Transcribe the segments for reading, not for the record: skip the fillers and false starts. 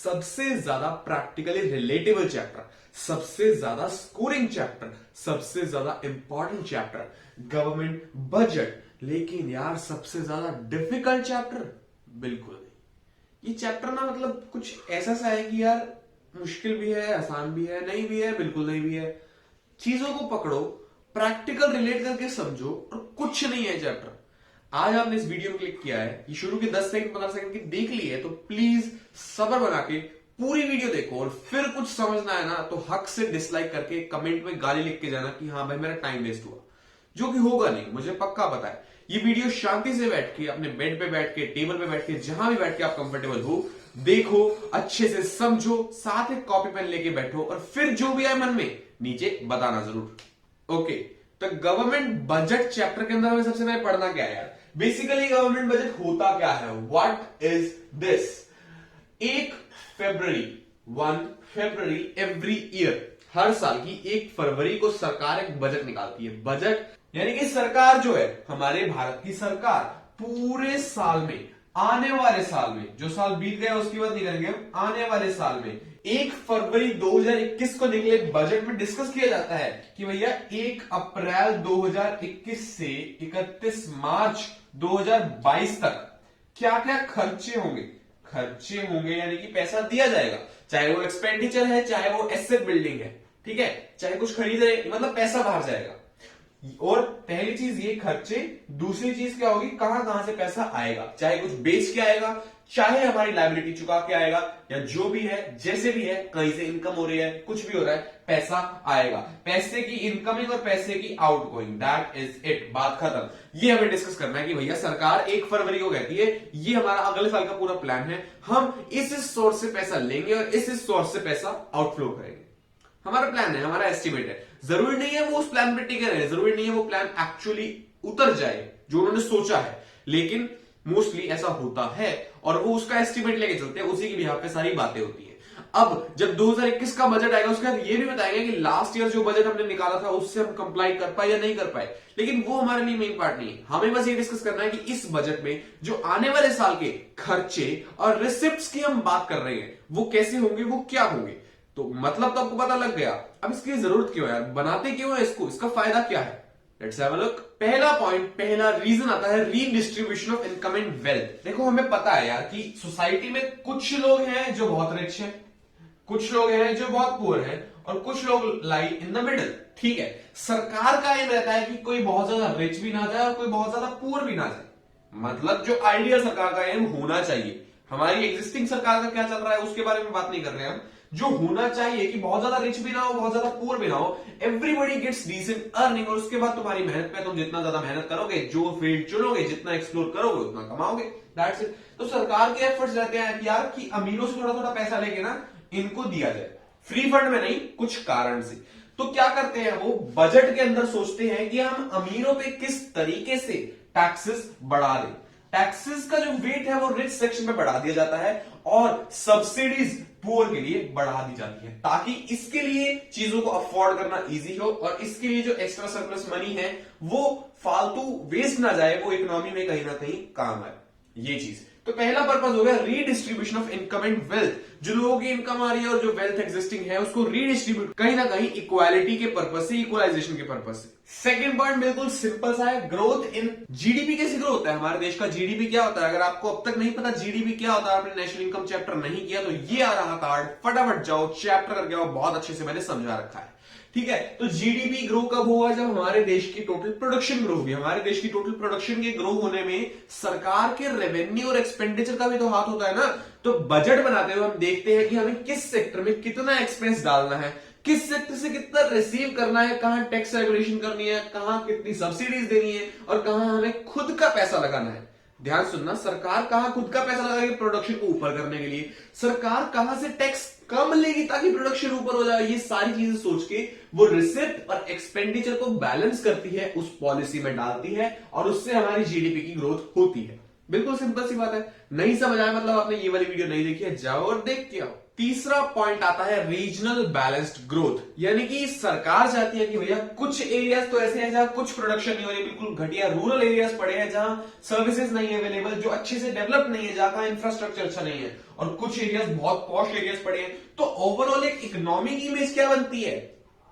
सबसे ज्यादा practically relatable chapter, सबसे ज्यादा स्कोरिंग चैप्टर, सबसे ज्यादा इंपॉर्टेंट चैप्टर गवर्नमेंट बजट। लेकिन यार सबसे ज्यादा डिफिकल्ट चैप्टर बिल्कुल नहीं। ये चैप्टर ना मतलब कुछ ऐसा सा है कि यार मुश्किल भी है, आसान भी है, नहीं भी है, बिल्कुल नहीं भी है। चीजों को पकड़ो, प्रैक्टिकल रिलेट करके समझो और कुछ नहीं है चैप्टर। आज आपने इस वीडियो में क्लिक किया है, ये शुरू के 10 सेकंड 15 सेकंड की देख ली है, तो प्लीज सब्र बना के पूरी वीडियो देखो और फिर कुछ समझना है ना तो हक से डिसलाइक करके कमेंट में गाली लिख के जाना कि हाँ भाई मेरा टाइम वेस्ट हुआ, जो कि होगा नहीं, मुझे पक्का पता है। ये वीडियो शांति से बैठ के अपने बेड पे बैठ के, टेबल पे बैठ के, जहां भी बैठ के आप कंफर्टेबल हो, देखो, अच्छे से समझो, साथ एक कॉपी पेन लेके बैठो और फिर जो भी आए मन में नीचे बताना जरूर। ओके, तो गवर्नमेंट बजट चैप्टर के अंदर हमें सबसे पहले पढ़ना क्या है यार? बेसिकली गवर्नमेंट बजट होता क्या है? What is this? 1 February every year, हर साल की 1 फरवरी को सरकार एक बजट निकालती है। बजट यानी कि सरकार जो है, हमारे भारत की सरकार पूरे साल में, आने वाले साल में, जो साल बीत गया उसकी बात नहीं करेंगे हम, आने वाले साल में 1 फरवरी 2021 को निकले बजट में डिस्कस किया जाता है कि भैया 1 अप्रैल 2021 से 31 मार्च 2022 तक क्या क्या खर्चे होंगे यानी कि पैसा दिया जाएगा, चाहे वो एक्सपेंडिचर है, चाहे वो एसेट बिल्डिंग है, ठीक है, चाहे कुछ खरीद रहे, मतलब पैसा बाहर जाएगा। और पहली चीज ये खर्चे, दूसरी चीज क्या होगी, कहां कहां से पैसा आएगा, चाहे कुछ बेच के आएगा, चाहे हमारी लायबिलिटी चुका के आएगा, या जो भी है, जैसे भी है, कहीं से इनकम हो रही है, कुछ भी हो रहा है, पैसा आएगा। पैसे की इनकमिंग और पैसे की आउटगोइंग, दैट इज इट, बात खत्म। ये हमें डिस्कस करना है कि भैया सरकार 1 फरवरी को कहती है ये हमारा अगले साल का पूरा प्लान है, हम इस सोर्स से पैसा लेंगे और इस सोर्स से पैसा आउटफ्लो करेंगे। हमारा प्लान है, हमारा एस्टिमेट है। जरूरी नहीं है वो उस प्लान पे टिके रहे, जरूरी नहीं है वो प्लान एक्चुअली उतर जाए जो उन्होंने सोचा है, लेकिन मोस्टली ऐसा होता है और वो उसका एस्टिमेट लेके चलते हैं, उसी की बिहाफ पे सारी बातें होती है। अब जब 2021 का बजट आएगा उसके बाद ये भी बताएंगे कि लास्ट ईयर जो बजट हमने निकाला था उससे हम कंप्लाई कर पाए या नहीं कर पाए, लेकिन वो हमारे लिए मेन पार्ट नहीं है। हमें बस ये डिस्कस करना है कि इस बजट में जो आने वाले साल के खर्चे और रिसिप्ट्स की हम बात कर रहे हैं वो कैसे होंगे, वो क्या होंगे। तो मतलब तो आपको पता लग गया, अब इसकी जरूरत क्यों है यार, बनाते क्यों है इसको, इसका फायदा क्या है? Let's have a look. पहला पॉइंट, पहला रीजन आता है redistribution of income and wealth. देखो हमें पता है यार कि सोसाइटी में कुछ लोग हैं जो बहुत रिच हैं, कुछ लोग हैं जो बहुत पुअर हैं, और कुछ लोग लाई इन द मिडिल, ठीक है। सरकार का एम रहता है कि कोई बहुत ज्यादा रिच भी ना जाए और कोई बहुत ज्यादा पुअर भी ना जाए, मतलब जो आइडियल सरकार का एम होना चाहिए। हमारी एग्जिस्टिंग सरकार का क्या चल रहा है उसके बारे में बात नहीं कर रहे हैं हम, जो होना चाहिए कि बहुत ज्यादा रिच भी ना हो, बहुत ज्यादा पुअर भी ना हो, एवरीबॉडी गेट्स डिसेंट अर्निंग, और उसके बाद तुम्हारी मेहनत पे तुम जितना ज्यादा मेहनत करोगे, जो फील्ड चुनोगे, जितना एक्सप्लोर करोगे, उतना कमाओगे, दैट्स इट। तो सरकार के एफर्ट्स रहते हैं कि यार कि अमीरों से थोड़ा थोड़ा पैसा लेके ना इनको दिया जाए, फ्री फंड में नहीं, कुछ कारण से। तो क्या करते हैं वो, बजट के अंदर सोचते हैं कि हम अमीरों पे किस तरीके से टैक्सेस बढ़ा दें। टैक्सेस का जो वेट है वो रिच सेक्शन में बढ़ा दिया जाता है और सब्सिडीज पुअर के लिए बढ़ा दी जाती है, ताकि इसके लिए चीजों को अफोर्ड करना इजी हो और इसके लिए जो एक्स्ट्रा सरप्लस मनी है वो फालतू वेस्ट ना जाए, वो इकोनॉमी में कहीं ना कहीं काम आए, ये चीज। तो पहला पर्पस हो गया redistribution of income and wealth, जो लोगों की इनकम आ रही है और जो वेल्थ एक्जिस्टिंग है उसको रीडिस्ट्रीब्यूट कहीं ना कहीं इक्वालिटी के पर्पस से, इक्वलाइजेशन के पर्पस से। सेकंड पॉइंट बिल्कुल सिंपल सा है, ग्रोथ इन जीडीपी कैसे ग्रो होता है, हमारे देश का जीडीपी क्या होता है। अगर आपको अब तक नहीं पता जीडीपी क्या होता है, आपने नेशनल इनकम चैप्टर नहीं किया, तो ये आ रहा कार्ड, फटाफट जाओ चैप्टर करके आओ, बहुत अच्छे से मैंने समझा रखा है, ठीक है। तो जीडीपी ग्रो कब होगा, जब हमारे देश की टोटल प्रोडक्शन ग्रो होगी। हमारे देश की टोटल प्रोडक्शन के ग्रो होने में सरकार के रेवेन्यू और एक्सपेंडिचर का भी तो हाथ होता है ना। तो बजट बनाते हुए हम देखते हैं कि हमें किस सेक्टर में कितना एक्सपेंस डालना है, किस सेक्टर से कितना रिसीव करना है, कहां टैक्स रेगुलेशन करनी है, कहां कितनी सब्सिडीज देनी है और कहां हमें खुद का पैसा लगाना है। ध्यान सुनना, सरकार कहां खुद का पैसा लगाएगी प्रोडक्शन को ऊपर करने के लिए, सरकार कहां से टैक्स कम लेगी ताकि प्रोडक्शन ऊपर हो जाए, ये सारी चीजें सोच के वो रिसिप्ट और एक्सपेंडिचर को बैलेंस करती है, उस पॉलिसी में डालती है और उससे हमारी जीडीपी की ग्रोथ होती है। बिल्कुल सिंपल सी बात है। नहीं समझ आया मतलब आपने ये वाली वीडियो नहीं देखी है, जाओ और देख के आओ। तीसरा पॉइंट आता है रीजनल बैलेंस्ड ग्रोथ, यानी कि सरकार चाहती है कि भैया कुछ एरियाज तो ऐसे हैं जहां कुछ प्रोडक्शन नहीं हो रही, बिल्कुल घटिया रूरल एरियाज पड़े हैं जहां सर्विसेज नहीं है अवेलेबल, जो अच्छे से डेवलप नहीं है, जहां का इंफ्रास्ट्रक्चर अच्छा नहीं है, और कुछ एरियाज बहुत पॉश एरियाज पड़े हैं। तो ओवरऑल एक इकोनॉमिक इमेज क्या बनती है?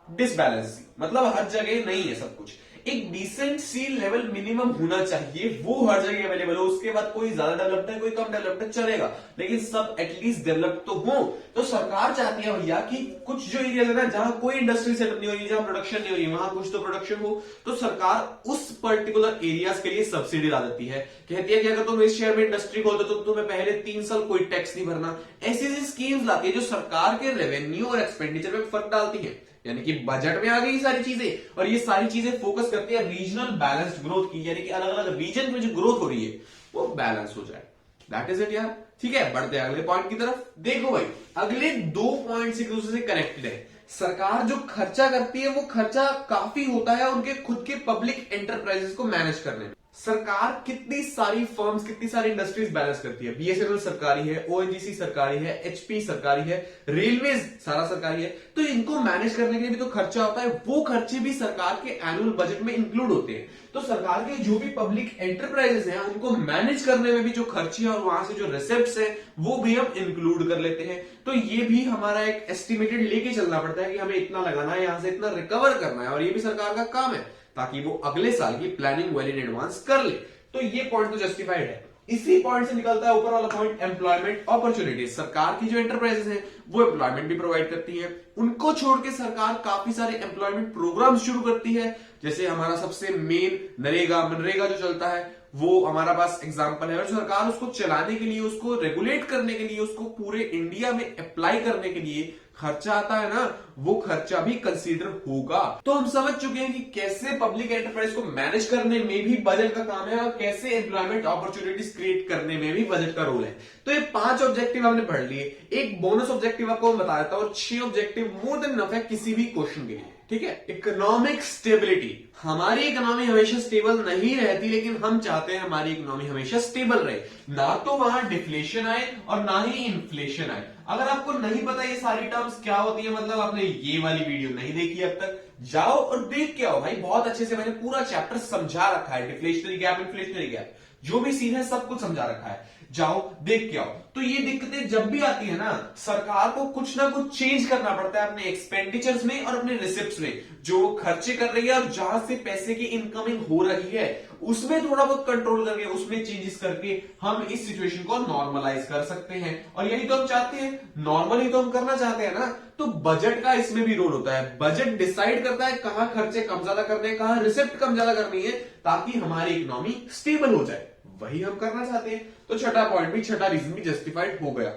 डिसबैलेंस, मतलब हर जगह नहीं है सब कुछ। एक डिसेंट सी लेवल मिनिमम होना चाहिए, वो हर जगह अवेलेबल हो। उसके बाद कोई ज्यादा डेवलप्ड है कोई कम डेवलप्ड है चलेगा, लेकिन सब एटलीस्ट डेवलप तो हो। तो सरकार चाहती है भैया कि कुछ जो एरिया है ना जहां कोई इंडस्ट्री सेटअप नहीं हो रही, जहां प्रोडक्शन नहीं हो रही, वहां कुछ तो प्रोडक्शन हो, तो सरकार उस पर्टिकुलर एरियाज के लिए सब्सिडी ला देती है। कहती है कि अगर तुम इस शहर में इंडस्ट्री खोलते तो तुम्हें पहले 3 साल कोई टैक्स नहीं भरना। ऐसी ऐसी स्कीम्स लाती है जो सरकार के रेवेन्यू और एक्सपेंडिचर में फर्क डालती है, यानी कि बजट में आ गई सारी चीजें। और ये सारी चीजें फोकस करती है रीजनल बैलेंस्ड ग्रोथ की, यानी कि अलग अलग रीजन में जो ग्रोथ हो रही है वो बैलेंस हो जाए। दैट इज इट यार। ठीक है, बढ़ते हैं अगले पॉइंट की तरफ। देखो भाई, अगले 2 पॉइंट एक दूसरे से कनेक्टेड है। सरकार जो खर्चा करती है वो खर्चा काफी होता है उनके खुद के पब्लिक एंटरप्राइजेस को मैनेज करने में। सरकार कितनी सारी फर्म्स, कितनी सारी इंडस्ट्रीज बैलेंस करती है। बीएसएनएल सरकारी है, ओएनजीसी सरकारी है, एचपी सरकारी है, रेलवेज सारा सरकारी है। तो इनको मैनेज करने के लिए भी तो खर्चा होता है, वो खर्चे भी सरकार के एनुअल बजट में इंक्लूड होते हैं। तो सरकार के जो भी पब्लिक एंटरप्राइजेस हैं उनको मैनेज करने में भी जो खर्चे हैं और वहां से जो रिसिप्ट्स हैं वो भी हम इंक्लूड कर लेते हैं। तो ये भी हमारा एक एस्टिमेटेड लेके चलना पड़ता है कि हमें इतना लगाना है, यहां से इतना रिकवर करना है, और ये भी सरकार का काम है ताकि वो अगले साल की प्लानिंग वेल इन एडवांस कर ले। तो ये पॉइंट तो जस्टिफाइड है। इसी पॉइंट से निकलता है ऊपर वाला पॉइंट, एम्प्लॉयमेंट अपॉर्चुनिटीज। सरकार की जो एंटरप्राइजेस हैं वो एम्प्लॉयमेंट भी प्रोवाइड करती है। उनको छोड़ के सरकार काफी सारे एम्प्लॉयमेंट प्रोग्राम शुरू करती है, जैसे हमारा सबसे मेन मनरेगा जो चलता है वो हमारा पास एग्जांपल है। और सरकार उसको चलाने के लिए, उसको रेगुलेट करने के लिए, उसको पूरे इंडिया में अप्लाई करने के लिए खर्चा आता है ना, वो खर्चा भी कंसीडर होगा। तो हम समझ चुके हैं कि कैसे पब्लिक एंटरप्राइज को मैनेज करने में भी बजट का काम है और कैसे एम्प्लॉयमेंट अपॉर्चुनिटीज क्रिएट करने में भी बजट का रोल है। तो ये 5 ऑब्जेक्टिव हमने पढ़ लिए। एक बोनस ऑब्जेक्टिव आपको मैं बता देता हूं, और 6 ऑब्जेक्टिव मोर देन इनफ है किसी भी क्वेश्चन के लिए। ठीक है, इकोनॉमिक स्टेबिलिटी। हमारी इकोनॉमी हमेशा स्टेबल नहीं रहती, लेकिन हम चाहते हैं हमारी इकोनॉमी हमेशा स्टेबल रहे, ना तो वहां डिफ्लेशन आए और ना ही इन्फ्लेशन आए। अगर आपको नहीं पता ये सारी टर्म्स क्या होती है, मतलब आपने ये वाली वीडियो नहीं देखी अब तक, जाओ और देख के आओ भाई। बहुत अच्छे से मैंने पूरा चैप्टर समझा रखा है, डिफ्लेशनरी गैप, इन्फ्लेशनरी गैप, जो भी सीन है सब कुछ समझा रखा है, जाओ देख के आओ। तो ये दिक्कतें जब भी आती है ना, सरकार को कुछ ना कुछ चेंज करना पड़ता है अपने एक्सपेंडिचर्स में और अपने रिसिप्ट्स में। जो खर्चे कर रही है और जहां से पैसे की इनकमिंग हो रही है उसमें थोड़ा बहुत कंट्रोल करके, उसमें चेंजेस करके हम इस सिचुएशन को नॉर्मलाइज कर सकते हैं। और यही तो हम चाहते हैं, नॉर्मल ही तो हम करना चाहते हैं ना। तो बजट का इसमें भी रोल होता है। बजट डिसाइड करता है कहां खर्चे कम ज्यादा करने हैं, कहां रिसिप्ट कम ज्यादा करनी है, ताकि हमारी इकोनॉमी स्टेबल हो जाए। वही हम करना चाहते हैं। तो छठा पॉइंट भी, छठा रीजन भी जस्टिफाइड हो गया।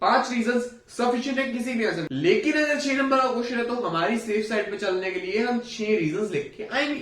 5 रीजन सफिशिएंट है किसी भी आंसर, लेकिन अगर 6 नंबर का क्वेश्चन है तो हमारी सेफ साइड पे चलने के लिए हम 6 रीजन लिख के आएंगे,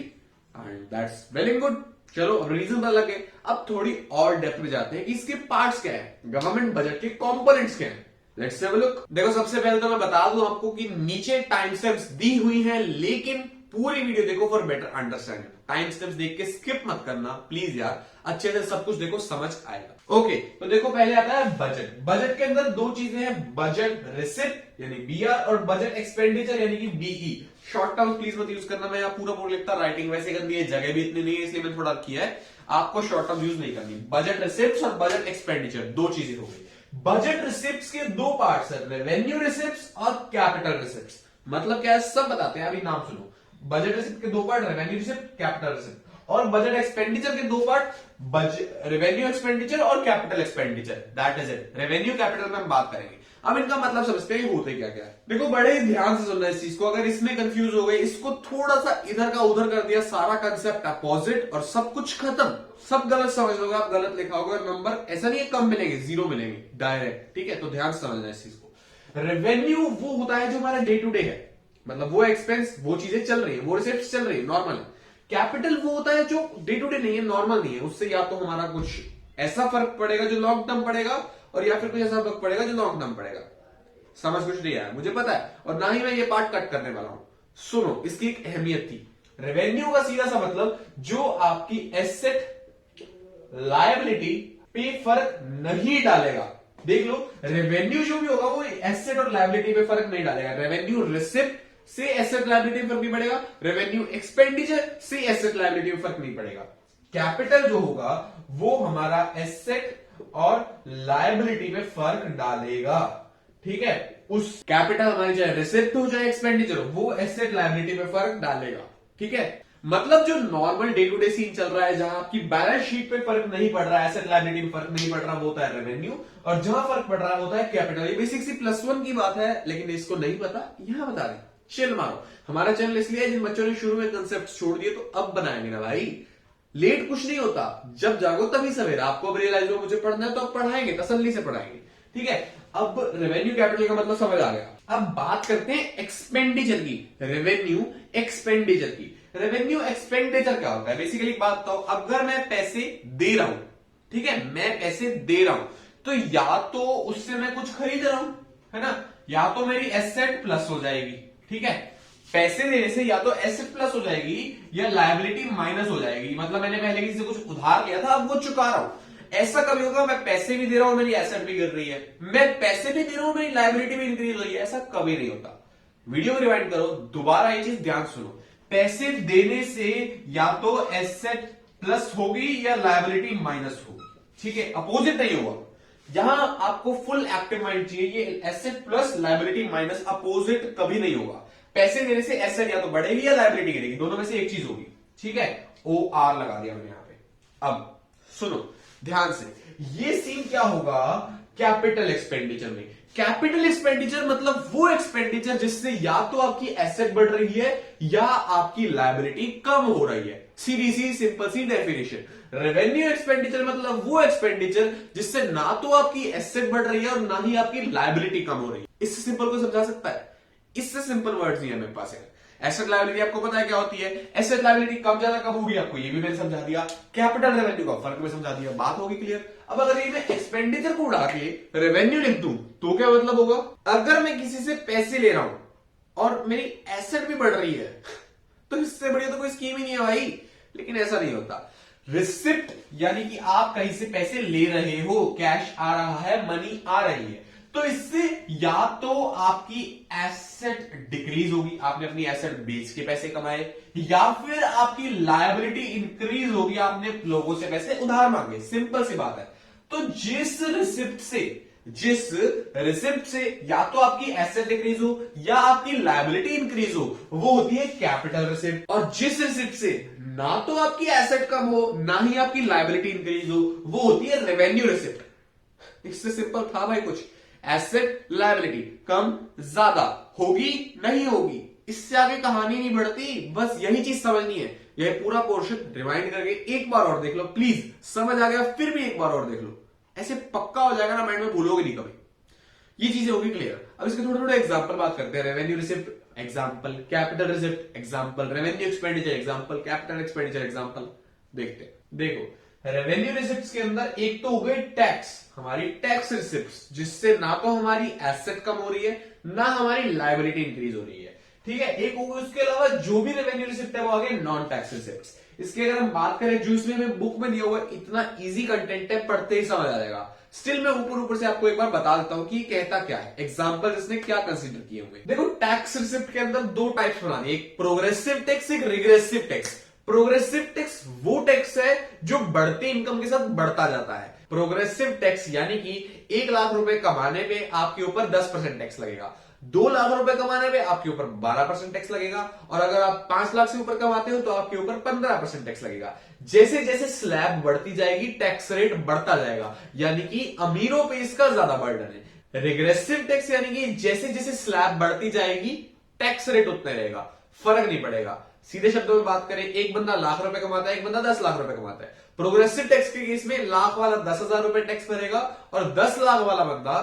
and that's well and good. चलो अब रीजन पता लगे, अब थोड़ी और डेप्थ में जाते हैं कि इसके पार्ट्स क्या है, गवर्नमेंट बजट के कंपोनेंट्स क्या है। Let's have a look. देखो, सबसे पहले तो मैं बता दूं आपको कि नीचे टाइम स्टेप्स दी हुई हैं, लेकिन पूरी वीडियो देखो for better understanding. Time steps देख के स्किप मत करना प्लीज यार, अच्छे से सब कुछ देखो, समझ आएगा। ओके, तो देखो पहले आता है बजट। बजट के अंदर 2 चीजें हैं, बजट रिसिप्ट यानी बीआर और बजट एक्सपेंडिचर यानी कि बीई। शॉर्ट टर्म प्लीज मत यूज करना, मैं यहाँ पूरा पूरा लिखता, राइटिंग वैसे करनी है, जगह भी इतनी नहीं है इसलिए मैंने थोड़ा किया है। आपको शॉर्ट टर्म यूज नहीं करनी। बजट रिसिप्ट और बजट एक्सपेंडिचर 2 चीजें हो गई। बजट रिसिप्ट्स के 2 पार्ट्स है, रेवेन्यू रिसिप्ट्स और कैपिटल रिसिप्ट्स। मतलब क्या है सब बताते हैं, अभी नाम सुनो। बजट रिसिप्ट के 2 part, revenue receipt, capital receipt. और बजट एक्सपेंडिचर के 2 पार्ट, रेवेन्यू एक्सपेंडिचर और capital expenditure. That is it. Revenue capital में हम बात करेंगे। अब इनका मतलब समझते हैं होते क्या क्या है। देखो बड़े ध्यान से सुनना इस चीज को, अगर इसमें कंफ्यूज हो गए, इसको थोड़ा सा इधर का उधर कर दिया, सारा कंसेप्ट अपोजिट और सब कुछ खत्म, सब गलत समझ लोगे आप, गलत लिखा होगा, नंबर ऐसा नहीं है कम मिलेंगे, 0 मिलेंगे डायरेक्ट। ठीक है, तो ध्यान से समझना इस चीज को। रेवेन्यू वो होता है जो हमारा डे टू डे है, मतलब वो एक्सपेंस, वो चीजें चल रही है, वो रिसिप्ट चल रही है नॉर्मल। कैपिटल वो होता है जो डे टू डे नहीं है, नॉर्मल नहीं है, उससे या तो हमारा कुछ ऐसा फर्क पड़ेगा जो लॉन्ग टर्म पड़ेगा, और या फिर कुछ ऐसा फर्क पड़ेगा जो लॉन्ग टर्म पड़ेगा। समझ कुछ नहीं आया मुझे पता है, और ना ही मैं ये पार्ट कट करने वाला हूं। सुनो, इसकी एक अहमियत थी। रेवेन्यू का सीधा सा मतलब जो आपकी एसेट, लायबिलिटी पे फर्क नहीं डालेगा। देख लो, रेवेन्यू जो भी होगा वो एसेट और लायबिलिटी पे फर्क नहीं डालेगा। रेवेन्यू रिसिप्ट से एसेट लायबिलिटी में फर्क नहीं पड़ेगा, रेवेन्यू एक्सपेंडिचर से एसेट लायबिलिटी में फर्क नहीं पड़ेगा। कैपिटल जो होगा वो हमारा एसेट और लायबिलिटी में फर्क डालेगा। ठीक है, उस कैपिटल हमारी चाहे रिसिप्ट हो चाहे एक्सपेंडिचर हो, वो एसेट लायबिलिटी में फर्क डालेगा। ठीक है, मतलब जो normal day to day scene चल रहा है, जहां आपकी बैलेंस शीट पे फर्क नहीं पड़ रहा है, एसेट लायबिलिटी में फर्क नहीं पड़ रहा, वो होता है रेवेन्यू, और जहां फर्क पड़ रहा है होता है कैपिटल। ये बेसिक सी +1 की बात है, लेकिन इसको नहीं पता, यहां बता रहे। चिल मारो, हमारा चैनल इसलिए जिन बच्चों ने शुरू में कंसेप्ट छोड़ दिए तो अब बनाएंगे ना भाई। लेट कुछ नहीं होता, जब जागो तभी सवेरा। आपको अब रियलाइज हो मुझे पढ़ना है तो अब पढ़ाएंगे, तसल्ली से पढ़ाएंगे। ठीक है, अब रेवेन्यू कैपिटल का मतलब समझ आ गया। अब बात करते हैं एक्सपेंडिचर की, रेवेन्यू एक्सपेंडिचर की। रेवेन्यू एक्सपेंडिचर क्या होता है? बेसिकली बात बताओ, अगर मैं पैसे दे रहा हूं, ठीक है, मैं पैसे दे रहा हूं, तो या तो उससे मैं कुछ खरीद रहा हूं, है ना, या तो मेरी एसेट प्लस हो जाएगी। ठीक है, पैसे देने से या तो एसेट प्लस हो जाएगी या लायबिलिटी माइनस हो जाएगी। मतलब मैंने पहले किसी से कुछ उधार लिया था, अब वो चुका रहा हूं। ऐसा कभी होगा मैं पैसे भी दे रहा हूं, मेरी एसेट भी गिर रही है, मैं पैसे भी दे रहा हूं, मेरी लायबिलिटी भी इंक्रीज हो रही है, ऐसा कभी नहीं होता। वीडियो रिवाइंड करो, दोबारा ये चीज ध्यान सुनो। पैसे देने से या तो एसेट प्लस होगी या लायबिलिटी माइनस होगी। ठीक है, अपोजिट नहीं होगा। जहां आपको फुल एक्टिव माइंड चाहिए, ये asset plus liability minus, opposite कभी नहीं होगा। पैसे देने से एसेट या तो बढ़ेगी या लायबिलिटी गिरेगी, दोनों में से एक चीज होगी। ठीक है, OR लगा दिया मैंने यहां पे। अब सुनो ध्यान से, ये सीन क्या होगा कैपिटल एक्सपेंडिचर में। कैपिटल एक्सपेंडिचर मतलब वो एक्सपेंडिचर जिससे या तो आपकी एसेट बढ़ रही है या आपकी लायबिलिटी कम हो रही है। सीधी सी सिंपल सी डेफिनेशन। रेवेन्यू एक्सपेंडिचर मतलब वो एक्सपेंडिचर जिससे ना तो आपकी एसेट बढ़ रही है और ना ही आपकी लायबिलिटी कम हो रही है। इससे सिंपल को समझा सकता है? इससे सिंपल वर्ड्स नहीं है मेरे पास है। एसेट लायबिलिटी आपको पता है क्या होती है, एसेट लायबिलिटी कम ज्यादा कब होगी आपको ये भी मैंने समझा दिया, कैपिटल रेवेन्यू का फर्क भी समझा दिया, बात होगी क्लियर। अब अगर ये मैं एक्सपेंडिचर को उड़ा के रेवेन्यू लिख दूं तो क्या मतलब होगा? अगर मैं किसी से पैसे ले रहा हूं और मेरी एसेट भी बढ़ रही है तो इससे बढ़िया तो कोई स्कीम ही नहीं है भाई। लेकिन ऐसा नहीं होता। रिसिप्ट यानी कि आप कहीं से पैसे ले रहे हो, कैश आ रहा है, मनी आ रही है, तो इससे या तो आपकी एसेट डिक्रीज होगी, आपने अपनी एसेट बेच के पैसे कमाए, या फिर आपकी लायबिलिटी इंक्रीज होगी, आपने लोगों से पैसे उधार मांगे। सिंपल सी बात है। तो जिस रिसिप्ट से या तो आपकी एसेट डिक्रीज हो या आपकी लायबिलिटी इंक्रीज हो, वो होती है कैपिटल रिसिप्ट। और जिस रिसिप्ट से ना तो आपकी एसेट कम हो ना ही आपकी लायबिलिटी इंक्रीज हो, वो होती है रेवेन्यू रिसिप्ट। इससे सिंपल था भाई कुछ। एसेट लायबिलिटी कम ज्यादा होगी नहीं होगी, इससे आगे कहानी नहीं बढ़ती। बस यही चीज समझनी है। यह पूरा पोर्शन रिवाइंड करके एक बार और देख लो प्लीज, समझ आ गया फिर भी एक बार और देख लो, ऐसे पक्का हो जाएगा ना, माइंड में भूलोगे नहीं कभी। ये चीजें होगी क्लियर। अब इसके थोड़े थोड़े एग्जांपल बात करते हैं। Revenue receipt example, capital receipt example, revenue expenditure example, capital expenditure example. देखते हैं, देखो रेवेन्यू रिसिप्ट्स के अंदर एक तो हो गई टैक्स, हमारी टैक्स रिसिप्ट्स, जिससे ना तो हमारी एसेट कम हो रही है ना हमारी लायबिलिटी इंक्रीज हो रही है। ठीक है, एक होगी उसके अलावा जो भी रेवेन्यू रिसिप्ट है वो आ गए नॉन टैक्स रिसिप्ट्स। इसकी अगर हम बात करें, जो इसमें बुक में दिया हुआ है, इतना इजी कंटेंट है, पढ़ते ही समझ आ जाएगा। स्टिल मैं ऊपर से आपको एक बार बता देता हूं कि कहता क्या है, एग्जांपल इसने क्या कंसीडर किए हुए। देखो टैक्स रिसिप्ट के अंदर दो टाइप्स बनानी है, एक प्रोग्रेसिव टैक्स, एक रिग्रेसिव टैक्स। प्रोग्रेसिव टैक्स वो टैक्स है जो बढ़ती इनकम के साथ बढ़ता जाता है। प्रोग्रेसिव टैक्स यानी कि 1 लाख रुपए कमाने पे आपके ऊपर 10% टैक्स लगेगा, 2 लाख रुपए कमाने पे आपके ऊपर 12% टैक्स लगेगा, और अगर आप 5 लाख से ऊपर कमाते हो तो आपके ऊपर 15% टैक्स लगेगा। जैसे जैसे स्लैब बढ़ती जाएगी टैक्स रेट बढ़ता जाएगा, यानी कि अमीरों पे इसका ज्यादा बर्डन है। रिग्रेसिव टैक्स यानी कि जैसे जैसे स्लैब बढ़ती जाएगी टैक्स रेट उतना रहेगा, फर्क नहीं पड़ेगा। सीधे शब्दों में बात करें, एक बंदा लाख रुपए कमाता है, एक बंदा 10 लाख रुपए कमाता है। प्रोग्रेसिव टैक्स के केस में लाख वाला 10,000 रुपए टैक्स भरेगा और 10 लाख वाला बंदा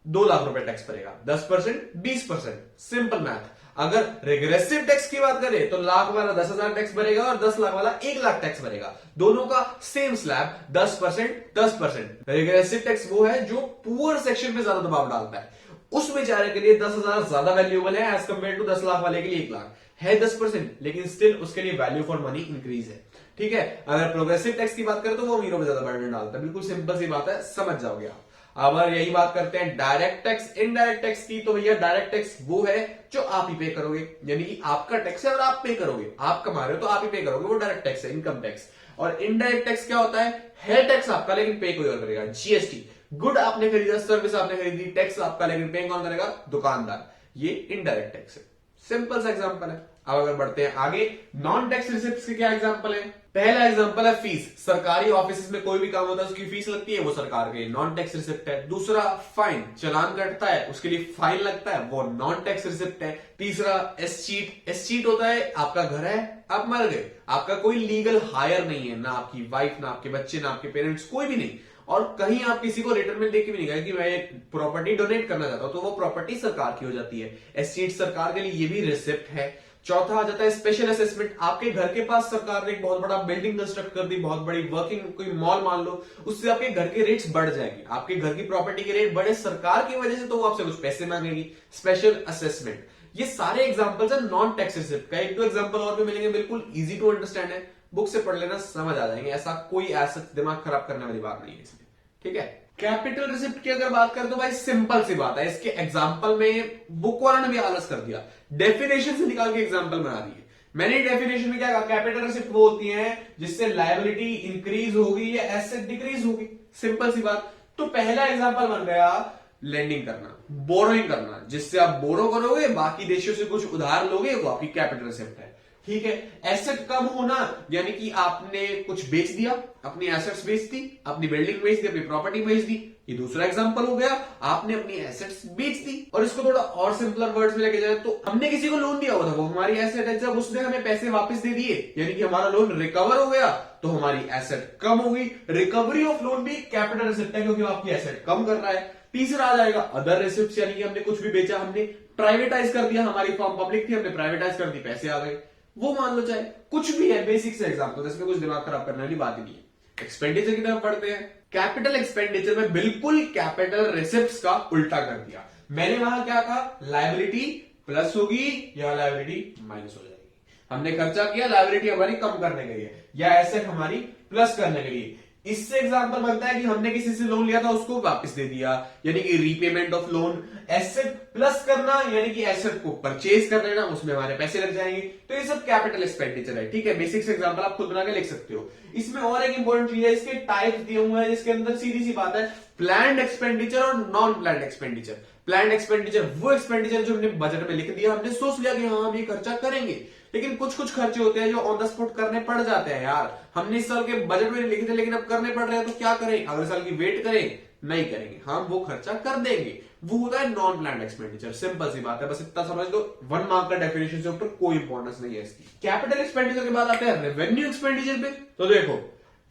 2 लाख रुपए टैक्स भरेगा। 10% 20%, सिंपल मैथ। अगर रिग्रेसिव टैक्स की बात करें तो लाख वाला 10,000 टैक्स भरेगा और 10 लाख वाला 1 लाख टैक्स भरेगा। दोनों का सेम स्लैब 10%, 10%। रिग्रेसिव टैक्स वो है जो पुअर सेक्शन पे ज्यादा दबाव डालता है, उस बेचारे के लिए 10,000 ज्यादा वैल्यूएबल है एज कंपेयर टू 10 लाख वाले के लिए 1 लाख है 10%, लेकिन स्टिल उसके लिए वैल्यू फॉर मनी इंक्रीज है। ठीक है। अगर प्रोग्रेसिव टैक्स की बात करें तो वो अमीरों पे ज्यादा बर्डन डालता है, बिल्कुल सिंपल सी बात है, समझ जाओगे आप। अगर यही बात करते हैं डायरेक्ट टैक्स इनडायरेक्ट टैक्स की, तो भैया डायरेक्ट टैक्स वो है जो आप ही पे करोगे, यानी कि आपका टैक्स है और आप पे करोगे, आप कमा रहे हो तो आप ही पे करोगे, वो डायरेक्ट टैक्स है, इनकम टैक्स। और इनडायरेक्ट टैक्स क्या होता है टैक्स आपका लेकिन पे कोई और करेगा। जीएसटी, गुड आपने खरीदा, सर्विस आपने खरीदी, टैक्स आपका लेकिन पे कौन करेगा, दुकानदार, ये इनडायरेक्ट टैक्स है। सिंपल सा एग्जांपल है। अब अगर बढ़ते हैं आगे, नॉन टैक्स रिसिप्ट्स के क्या एग्जांपल है। पहला एग्जांपल है फीस, सरकारी ऑफिस में कोई भी काम होता है उसकी फीस लगती है, वो सरकार के नॉन टैक्स रिसिप्ट है। दूसरा फाइन, चालान कटता है उसके लिए फाइन लगता है, वो नॉन टैक्स रिसिप्ट है। तीसरा एस्चीट होता है, आपका घर है, आप मर गए, आपका कोई लीगल हायर नहीं है, ना आपकी वाइफ, ना आपके बच्चे, ना आपके पेरेंट्स, कोई भी नहीं, और कहीं आप किसी को रिटर्न में देके भी नहीं गए कि मैं एक प्रॉपर्टी डोनेट करना चाहता हूं, तो वो प्रॉपर्टी सरकार की हो जाती है। एस्चीट सरकार के लिए ये भी रिसिप्ट है। चौथा आ जाता है स्पेशल असेसमेंट, आपके घर के पास सरकार ने एक बहुत बड़ा बिल्डिंग कंस्ट्रक्ट कर दी, बहुत बड़ी वर्किंग कोई मॉल मान लो, उससे आपके घर के रेट्स बढ़ जाएंगे, आपके घर की प्रॉपर्टी के रेट बढ़े सरकार की वजह से, तो वो आपसे कुछ पैसे मांगेगी, स्पेशल असेसमेंट। ये सारे एग्जांपल्स है नॉन टैक्स रिसिप्ट का। एक दो एग्जांपल और भी मिलेंगे, बिल्कुल इजी टू अंडरस्टैंड है, बुक से पढ़ लेना, समझ आ जाएंगे, ऐसा कोई ऐसा दिमाग खराब करने वाली बात नहीं है इसमें, ठीक है। कैपिटल रिसिप्ट की अगर बात करें तो भाई सिंपल सी बात है, इसके एग्जांपल में बुक वाला ने भी आलस कर दिया, डेफिनेशन से निकाल के एग्जांपल बना दी है। मैंने डेफिनेशन में क्या कहा, कैपिटल रिसिप्ट वो होती है जिससे लायबिलिटी इंक्रीज होगी या एसेट डिक्रीज होगी, सिंपल सी बात। तो पहला एग्जांपल बन गया लेंडिंग करना, बोरोइंग करना, जिससे आप बोरो करोगे, बाकी देशों से कुछ उधार लोगे, वो आपकी कैपिटल रिसिप्ट है, ठीक है। एसेट कम होना, यानी कि आपने कुछ बेच दिया, अपनी एसेट्स बेच दी, अपनी बिल्डिंग बेच दी, अपनी प्रॉपर्टी बेच दी, ये दूसरा एग्जांपल हो गया, आपने अपनी एसेट्स बेच दी। और इसको थोड़ा और सिंपलर वर्ड्स में लेके जाए तो हमने किसी को लोन दिया हुआ था, वो हमारी एसेट है, जब उसने हमें पैसे वापस दे दिए, यानी कि हमारा लोन रिकवर हो गया, तो हमारी एसेट कम हो गई। रिकवरी ऑफ लोन भी कैपिटल रिसिप्ट है, क्योंकि आपकी एसेट कम कर रहा है। तीसरा आ जाएगा अदर रिसिप्ट्स, यानी कि हमने कुछ भी बेचा, हमने प्राइवेटाइज कर दिया, हमारी फॉर्म पब्लिक थी, हमने प्राइवेटाइज कर दी, पैसे आ गए, वो मान लो, चाहे कुछ भी है, बेसिक से एग्जांपल, इसमें कुछ दिमाग खराब करने वाली बात ही नहीं है। एक्सपेंडिचर की तरफ बढ़ते हैं। कैपिटल एक्सपेंडिचर में बिल्कुल कैपिटल रिसिप्ट्स का उल्टा कर दिया। मैंने वहां क्या कहा, लायबिलिटी प्लस होगी या लायबिलिटी माइनस हो जाएगी। हमने खर्चा किया, लायबिलिटी हमारी कम करने के लिए या एसेट हमारी प्लस करने के लिए। इससे एग्जांपल बनता है कि हमने किसी से लोन लिया था, उसको वापस दे दिया, यानी कि repayment of loan. Asset plus करना, यानी कि एसेट को परचेज कर लेना, उसमें हमारे पैसे लग जाएंगे, तो ये सब कैपिटल एक्सपेंडिचर है, ठीक है। बेसिक्स एग्जांपल आप खुद बना के लिख सकते हो। इसमें और एक इंपॉर्टेंट चीज है, इसके टाइप्स दिए हुए हैं, जिसके अंदर सीधी सी बात है, प्लान्ड एक्सपेंडिचर और non planned expenditure. Planned expenditure वो एक्सपेंडिचर जो हमने बजट में लिख दिया, हमने सोच लिया कि हाँ हम ये खर्चा करेंगे, लेकिन कुछ कुछ खर्चे होते हैं जो ऑन द स्पॉट करने पड़ जाते हैं। यार हमने इस साल के बजट में लिखे थे, लेकिन अब करने पड़ रहे हैं, तो क्या करें, अगले साल की वेट करें, नहीं करेंगे, हम वो खर्चा कर देंगे, वो होता है नॉन प्लान्ड एक्सपेंडिचर। सिंपल सी बात है, बस इतना समझ लो, 1 मार्क का डेफिनेशन से ऊपर कोई इंपॉर्टेंस नहीं है इसकी। कैपिटल एक्सपेंडिचर के बाद आते हैं रेवेन्यू एक्सपेंडिचर पे। तो देखो,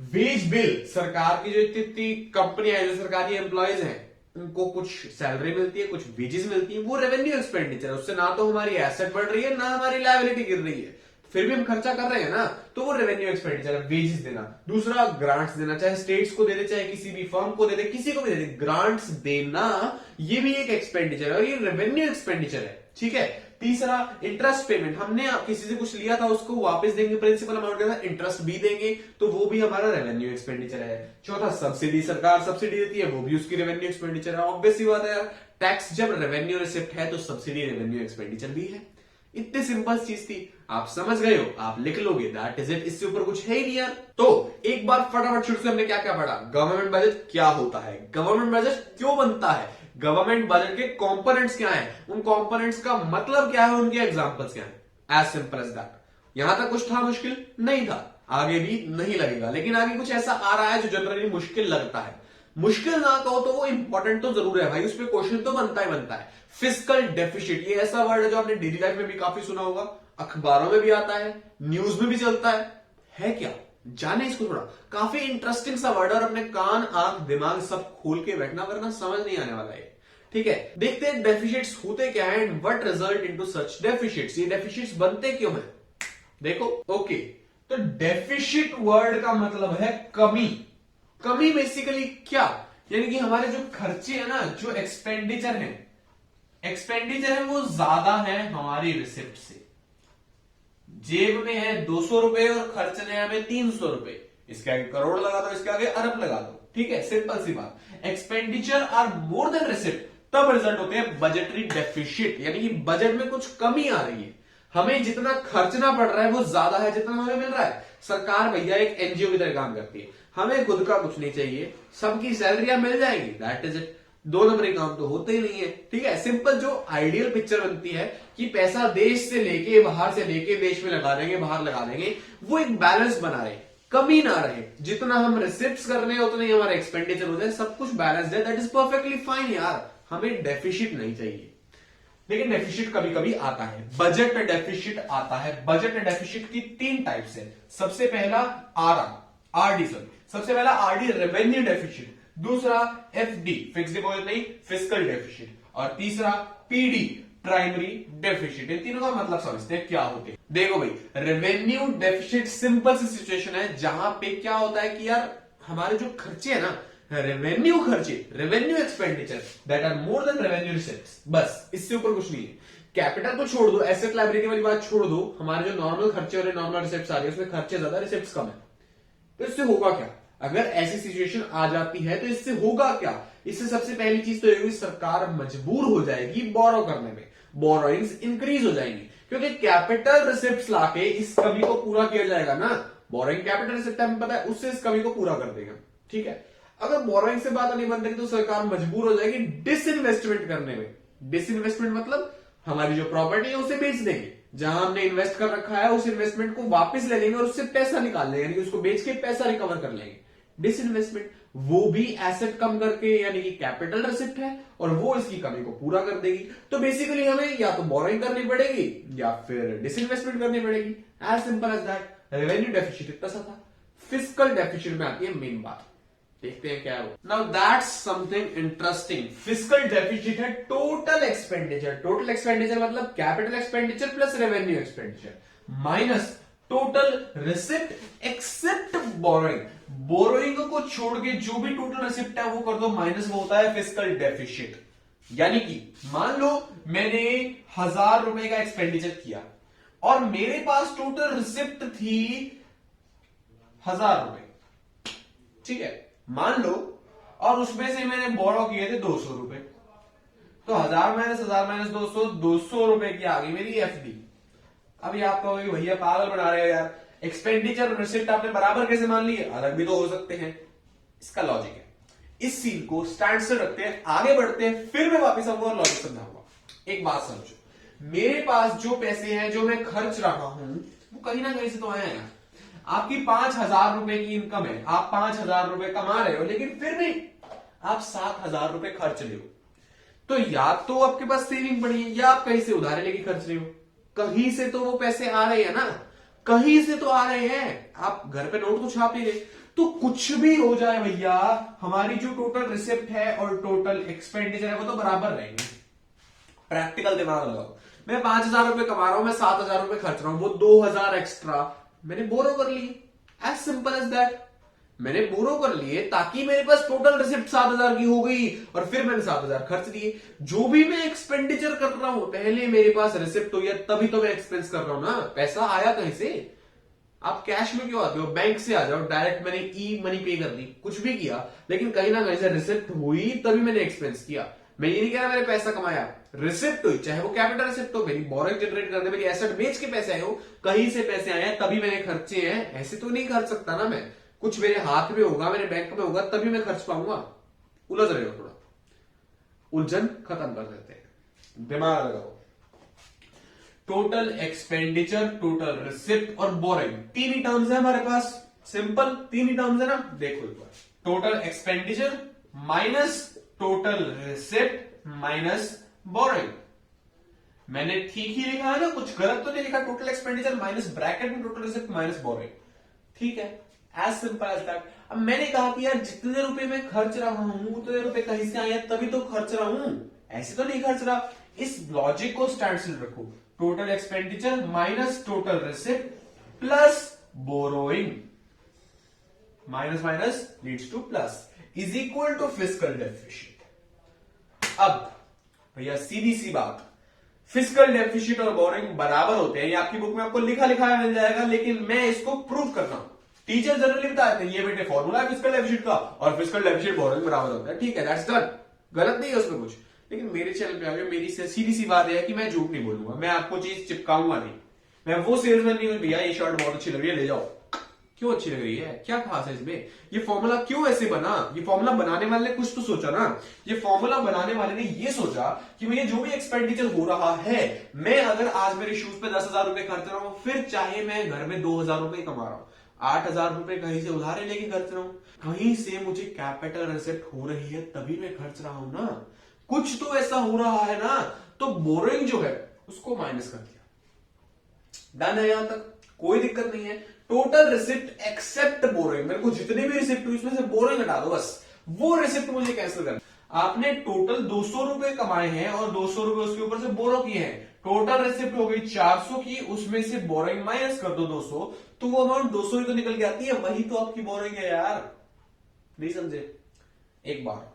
वेज बिल, सरकार की जो इतनी कंपनियां है, जो सरकारी एम्प्लॉयज हैं, उनको कुछ सैलरी मिलती है, कुछ वेजेस मिलती है, वो रेवेन्यू एक्सपेंडिचर है। उससे ना तो हमारी एसेट बढ़ रही है, ना हमारी लायबिलिटी गिर रही है, फिर भी हम खर्चा कर रहे हैं ना, तो वो रेवेन्यू एक्सपेंडिचर है, वेजेस देना। दूसरा ग्रांट्स देना, चाहे स्टेट्स को दे दे, चाहे किसी भी फर्म को दे दे, किसी को भी दे दे, ग्रांट्स देना, ये भी एक एक्सपेंडिचर है और ये रेवेन्यू एक्सपेंडिचर है, ठीक है। तीसरा इंटरेस्ट पेमेंट, हमने किसी से कुछ लिया था, उसको वापस देंगे, प्रिंसिपल अमाउंट के साथ इंटरेस्ट भी देंगे, तो वो भी हमारा रेवेन्यू एक्सपेंडिचर है। चौथा सब्सिडी, सरकार सब्सिडी देती है, वो भी उसकी रेवेन्यू एक्सपेंडिचर है। ऑब्वियस सी बात है यार, टैक्स जब रेवेन्यू रिसिप्ट है तो सब्सिडी रेवेन्यू एक्सपेंडिचर भी है। इतनी सिंपल चीज थी, आप समझ गए हो, आप लिख लोगे, दैट इज इट, इससे ऊपर कुछ है ही नहीं यार। तो एक बार फटाफट शुरू से हमने क्या क्या पढ़ा, गवर्नमेंट बजट क्या होता है, गवर्नमेंट बजट क्यों बनता है, गवर्नमेंट बजट के कंपोनेंट्स क्या हैं, उन कंपोनेंट्स का मतलब क्या है, उनके एग्जांपल्स क्या हैं, एज सिंपल एज दैट। यहां तक कुछ था मुश्किल? नहीं था, आगे भी नहीं लगेगा, लेकिन आगे कुछ ऐसा आ रहा है जो जनरली मुश्किल लगता है। मुश्किल ना कहो तो वो इंपॉर्टेंट तो जरूर है भाई, उस पर क्वेश्चन तो बनता ही बनता है। फिस्कल डेफिसिट, ये ऐसा वर्ड है जो आपने डेली लाइफ में भी काफी सुना होगा, अखबारों में भी आता है, न्यूज में भी चलता है क्या, जाने इसको थोड़ा, काफी इंटरेस्टिंग सा वर्ड है और अपने कान आंख दिमाग सब खोल के बैठना, वरना समझ नहीं आने वाला है, ठीक है। देखते हैं डेफिसिट्स होते क्या है and what result into such deficits, ये डेफिसिट्स बनते क्यों हैं। देखो, ओके, तो डेफिसिट वर्ड का मतलब है कमी। कमी बेसिकली क्या, यानी कि हमारे जो खर्चे हैं ना, जो एक्सपेंडिचर है वो ज्यादा है हमारी रिसिप्ट से, जेब में है 200 रुपए और खर्चने हैं हमें 300 रुपए, इसके आगे करोड़ लगा दो, इसके आगे अरब लगा दो, ठीक है, सिंपल सी बात। Expenditure are more than receipt, तब रिजल्ट होते हैं बजटरी डेफिशिट, यानी कि बजट में कुछ कमी आ रही है, हमें जितना खर्चना पड़ रहा है वो ज्यादा है जितना हमें मिल रहा है। सरकार भैया एक एनजीओ की तरह काम करती है, हमें खुद का कुछ नहीं चाहिए, सबकी सैलरियां मिल जाएंगी, दैट इज इट। दो नंबरी काम तो होते ही नहीं है, ठीक है। सिंपल जो आइडियल पिक्चर बनती है कि पैसा देश से लेके बाहर से लेके देश में लगा देंगे, बाहर लगा देंगे, वो एक बैलेंस बना रहे, कमी ना रहे, जितना हम रिसिप्ट्स कर रहे हैं उतना ही हमारा एक्सपेंडिचर हो जाए, सब कुछ बैलेंस है, दैट इज परफेक्टली फाइन यार, हमें डेफिशिट नहीं चाहिए। लेकिन डेफिशिट कभी कभी आता है, बजट डेफिशिट आता है। बजट डेफिशिट की 3 टाइप्स है। सबसे पहला आरडी, सबसे पहला आरडी रेवेन्यू डेफिशिट, दूसरा एफडी फिक्स डिपॉजिट नहीं फिस्कल डेफिशिट, और तीसरा पीडी प्राइमरी डेफिशिट। इन तीनों का मतलब समझते हैं क्या होते हैं। देखो भाई, रेवेन्यू डेफिशिट सिंपल सी सिचुएशन है जहां पे क्या होता है कि यार हमारे जो खर्चे है ना, रेवेन्यू खर्चे, revenue expenditure that are more than revenue receipts, बस इससे ऊपर कुछ नहीं है। कैपिटल को छोड़ दो, एसेट लायबिलिटी वाली बात छोड़ दो, हमारे जो नॉर्मल खर्चे और नॉर्मल रिसिप्ट्स आ रही है उसमें खर्चे ज्यादा रिसिप्ट्स कम है, तो इससे होगा क्या? अगर ऐसी सिचुएशन आ जाती है तो इससे होगा क्या? इससे सबसे पहली चीज तो ये हुई, सरकार मजबूर हो जाएगी बोरो करने में, बोरोइंग्स इंक्रीज हो जाएंगी, क्योंकि कैपिटल रिसिप्ट्स लाके इस कमी को पूरा किया जाएगा ना। बोरोइंग कैपिटल रिसिप्ट हमें पता है, उससे इस कमी को पूरा कर देगा, ठीक है। अगर बोरोइंग से बात नहीं बन रही तो सरकार मजबूर हो जाएगी डिसइन्वेस्टमेंट करने में। डिसइन्वेस्टमेंट मतलब हमारी जो प्रॉपर्टी है उसे बेच देंगे, जहां हमने इन्वेस्ट कर रखा है उस इन्वेस्टमेंट को वापस ले लेंगे और उससे पैसा निकाल लेंगे, यानी कि उसको बेच के पैसा रिकवर कर लेंगे। डिसइन्वेस्टमेंट वो भी एसेट कम करके, यानी कि कैपिटल रिसिप्ट है, और वो इसकी कमी को पूरा कर देगी। तो बेसिकली हमें या तो बोरोइंग करनी पड़ेगी या फिर डिसइन्वेस्टमेंट करनी पड़ेगी, as simple as that. Revenue deficit इतना सा था। फिस्कल डेफिसिट में आती है मेन बात, देखते हैं क्या है वो। Now that's something interesting. Fiscal deficit है टोटल एक्सपेंडिचर। टोटल एक्सपेंडिचर मतलब capital expenditure plus revenue expenditure minus total receipt except borrowing. Borrowing को छोड़ के जो भी टोटल रिसिप्ट है वो कर दो माइनस, वो होता है फिस्कल डेफिसिट। यानी कि मान लो मैंने 1000 रुपए का एक्सपेंडिचर किया और मेरे पास टोटल रिसिप्ट थी 1000 रुपए, ठीक है, मान लो, और उसमें से मैंने बोरो किए थे 200 रुपए, तो 1000 माइनस 200, 200 रुपए की आ गई मेरी एफडी। अभी आप कहोगे भैया पागल बना रहे हो यार, एक्सपेंडिचर और रिसिप्ट आपने बराबर कैसे मान लिए? अलग भी तो हो सकते हैं। इसका लॉजिक है, इस सीन को स्टैंड से रखते हैं, आगे बढ़ते हैं, फिर मैं वापस आऊंगा और लॉजिक समझाऊंगा। एक बात समझो, मेरे पास जो पैसे हैं जो मैं खर्च रहा हूं वो कहीं ना कहीं से तो आए हैं। आपकी 5000 रुपए की इनकम है, आप 5000 रुपए कमा रहे हो, लेकिन फिर भी आप 7000 रुपए खर्च रहे हो, तो या तो आपके पास सेविंग पड़ी है या आप कहीं से उधारे लेके खर्च रहे हो। कहीं से तो वो पैसे आ रहे हैं ना, कहीं से तो आ रहे हैं। आप घर पे नोट तो छाप ही रहे, तो कुछ भी हो जाए भैया, हमारी जो टोटल रिसिप्ट है और टोटल एक्सपेंडिचर है वो तो बराबर रहेंगे। प्रैक्टिकल दिमाग लगाओ, मैं 5000 रुपए कमा रहा हूं, मैं 7000 रुपए खर्च रहा हूं, वो 2000 एक्स्ट्रा मैंने बोरो कर लिए, एज सिंपल एज दैट। मैंने बोरो कर लिए ताकि मेरे पास टोटल रिसिप्ट 7000 की हो गई और फिर मैंने 7000 खर्च दिए। जो भी मैं एक्सपेंडिचर कर रहा हूं पहले मेरे पास रिसिप्ट हो गया, तभी तो मैं एक्सपेंस कर रहा हूं ना। पैसा आया कहीं से, आप कैश में क्यों आते हो? बैंक से आ जाओ डायरेक्ट, मैंने ई मनी पे कर दी, कुछ भी किया, लेकिन कहीं ना कहीं से रिसिप्ट हुई तभी मैंने एक्सपेंस किया। मैं ये नहीं कह रहा मैंने पैसा कमाया, रिसिप्ट हुई, चाहे वो कैपिटल रिसिप्ट हो, मेरी बोरोइंग जनरेट कर दे, मेरी एसेट बेच के पैसे आए हो, कहीं से पैसे आए हैं तभी मैंने खर्चे हैं। ऐसे तो नहीं खर्च सकता ना मैं, कुछ मेरे हाथ में होगा, मेरे बैंक में होगा, तभी मैं खर्च पाऊंगा। उलझ रहे हो थोड़ा, उलझन खत्म कर देते हैं, दिमाग लगाओ। टोटल एक्सपेंडिचर, टोटल रिसिप्ट और बोरोइंग, तीन ही टर्म्स है हमारे पास, सिंपल तीन ही टर्म्स है ना। देखो एक बार, total expenditure minus total receipt minus borrowing. मैंने ठीक ही लिखा है ना, कुछ गलत तो नहीं लिखा। टोटल एक्सपेंडिचर माइनस ब्रैकेट में टोटल रिसिप्ट माइनस बोरोइंग, ठीक है, एज सिंपल एज दैट। अब मैंने कहा कि यार जितने रुपए मैं खर्च रहा हूं उतने रुपए कहीं से आए तभी तो खर्च रहा हूं, ऐसे तो नहीं खर्च रहा। इस लॉजिक को स्टैंड से रखो, total expenditure minus total receipt plus borrowing, minus minus leads to plus, is equal to fiscal deficit. अब भैया सीधी सी बात, फिस्कल डेफिसिट और बोरिंग बराबर होते हैं, ये आपकी बुक में आपको लिखा लिखा मिल जाएगा, लेकिन मैं इसको प्रूव करता हूं। टीचर जनरली बताते हैं ये बेटे फॉर्मूला है फिस्कल डेफिसिट का और फिस्कल डेफिसिट बोरिंग बराबर होता है, ठीक है, दैट्स डन, गलत नहीं है उसमें कुछ। लेकिन मेरे चैनल पे आगे मेरी सीधी सी बात है कि मैं झूठ नहीं बोलूंगा, मैं आपको चीज चिपकाऊंगा नहीं। मैं वो सेल्समैन नहीं हूं भैया ये शर्ट बहुत अच्छी लग रही है ले जाओ। क्यों अच्छी लग रही है, क्या खास है इसमें, ये फॉर्मूला क्यों ऐसे बना, ये फॉर्मूला बनाने वाले ने कुछ तो सोचा ना। ये फॉर्मूला बनाने वाले ने ये सोचा कि भैया जो भी एक्सपेंडिचर हो रहा है, मैं अगर आज मेरे शूज पे 10,000 रुपए खर्च रहा हूं, फिर चाहे मैं घर में 2,000 रुपए कमा रहा हूं, 8,000 रुपए कहीं से उधारे लेके खर्च रहा हूं, कहीं से मुझे कैपिटल रिसिप्ट हो रही है तभी मैं खर्च रहा हूं ना, कुछ तो ऐसा हो रहा है ना। तो बोरिंग जो है उसको माइनस कर दिया, डन है, यहां तक कोई दिक्कत नहीं है। टोटल रिसिप्ट एक्सेप्ट बोरिंग, मेरे को जितनी भी रिसिप्ट हुई उसमें से बोरिंग हटा दो, बस वो रिसिप्ट मुझे कैंसिल करना। आपने टोटल 200 रुपए कमाए हैं और 200 रुपए उसके ऊपर से बोरो किए हैं, टोटल रिसिप्ट हो गई 400 की, उसमें से बोरिंग माइनस कर दो 200, तो वो अमाउंट 200 ही तो निकल के आती है, वही तो आपकी बोरिंग है यार, नहीं समझे। एक बार